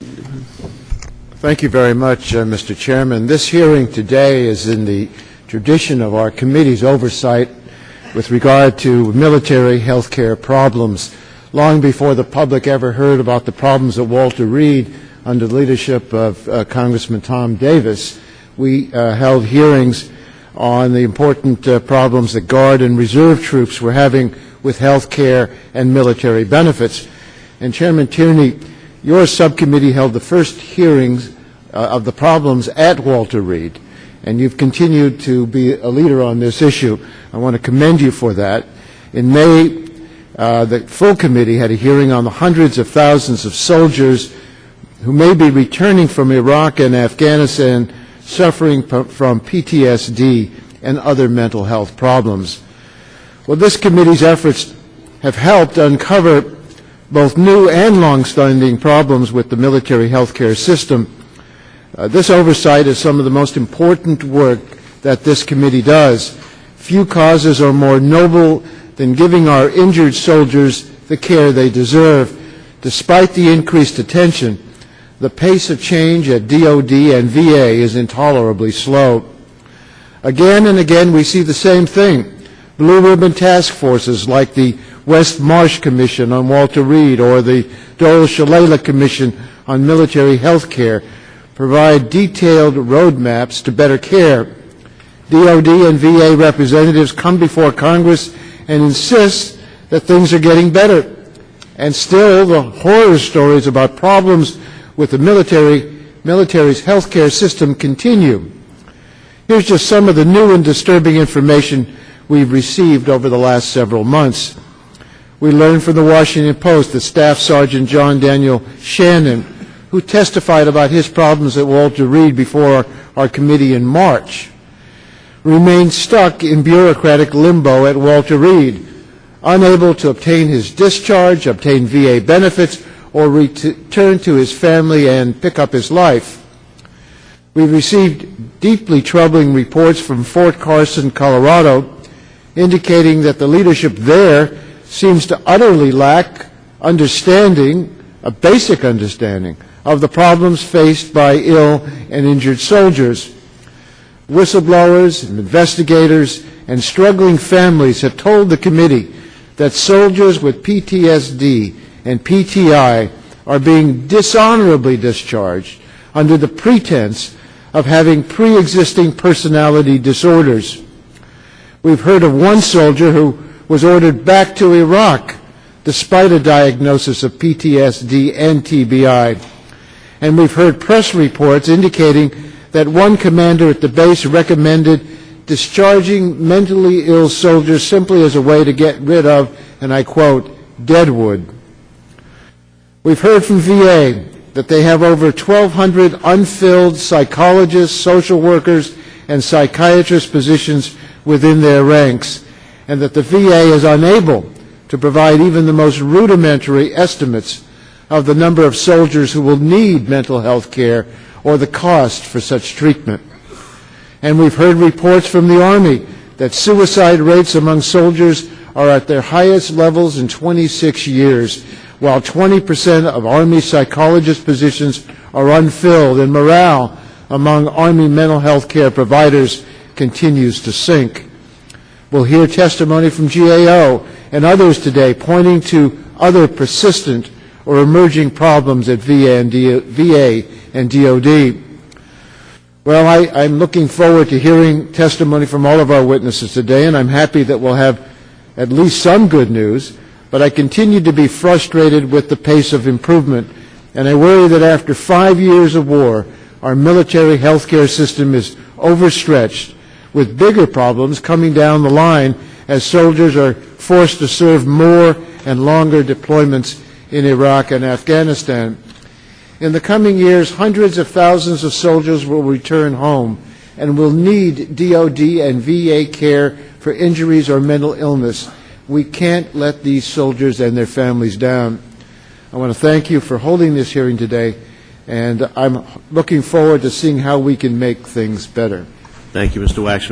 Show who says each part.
Speaker 1: Thank you very much, Mr. Chairman. This hearing today is in the tradition of our committee's oversight with regard to military health care problems. Long before the public ever heard about the problems at Walter Reed under the leadership of Congressman Tom Davis, we held hearings on the important problems that Guard and Reserve troops were having with health care and military benefits. And Chairman Tierney, your subcommittee held the first hearings of the problems at Walter Reed, and you've continued to be a leader on this issue. I want to commend you for that. In May, the full committee had a hearing on the hundreds of thousands of soldiers who may be returning from Iraq and Afghanistan suffering from PTSD and other mental health problems. Well, this committee's efforts have helped uncover both new and long-standing problems with the military health care system. This oversight is some of the most important work that this committee does. Few causes are more noble than giving our injured soldiers the care they deserve. Despite the increased attention, the pace of change at DoD and VA is intolerably slow. Again and again we see the same thing. Blue ribbon task forces like the West Marsh Commission on Walter Reed or the Dole-Shalala Commission on Military Health Care provide detailed roadmaps to better care. DoD and VA representatives come before Congress and insist that things are getting better. And still the horror stories about problems with the military's health care system continue. Here's just some of the new and disturbing information we've received over the last several months. We learned from the Washington Post that Staff Sergeant John Daniel Shannon, who testified about his problems at Walter Reed before our committee in March, remained stuck in bureaucratic limbo at Walter Reed, unable to obtain his discharge, obtain VA benefits, or return to his family and pick up his life. We've received deeply troubling reports from Fort Carson, Colorado, indicating that the leadership there seems to utterly lack understanding, a basic understanding, of the problems faced by ill and injured soldiers. Whistleblowers and investigators and struggling families have told the committee that soldiers with PTSD and PTI are being dishonorably discharged under the pretense of having pre-existing personality disorders. We've heard of one soldier who was ordered back to Iraq despite a diagnosis of PTSD and TBI. And we've heard press reports indicating that one commander at the base recommended discharging mentally ill soldiers simply as a way to get rid of, and I quote, deadwood. We've heard from VA that they have over 1,200 unfilled psychologists, social workers, and psychiatrist positions within their ranks, and that the VA is unable to provide even the most rudimentary estimates of the number of soldiers who will need mental health care or the cost for such treatment. And we've heard reports from the Army that suicide rates among soldiers are at their highest levels in 26 years, while 20% of Army psychologist positions are unfilled, and morale among Army mental health care providers continues to sink. We'll hear testimony from GAO and others today pointing to other persistent or emerging problems at VA and DoD. Well, I'm looking forward to hearing testimony from all of our witnesses today, and I'm happy that we'll have at least some good news, but I continue to be frustrated with the pace of improvement, and I worry that after 5 years of war, our military health care system is overstretched, with bigger problems coming down the line as soldiers are forced to serve more and longer deployments in Iraq and Afghanistan. In the coming years, hundreds of thousands of soldiers will return home and will need DoD and VA care for injuries or mental illness. We can't let these soldiers and their families down. I want to thank you for holding this hearing today, and I'm looking forward to seeing how we can make things better.
Speaker 2: Thank you, Mr. Waxman.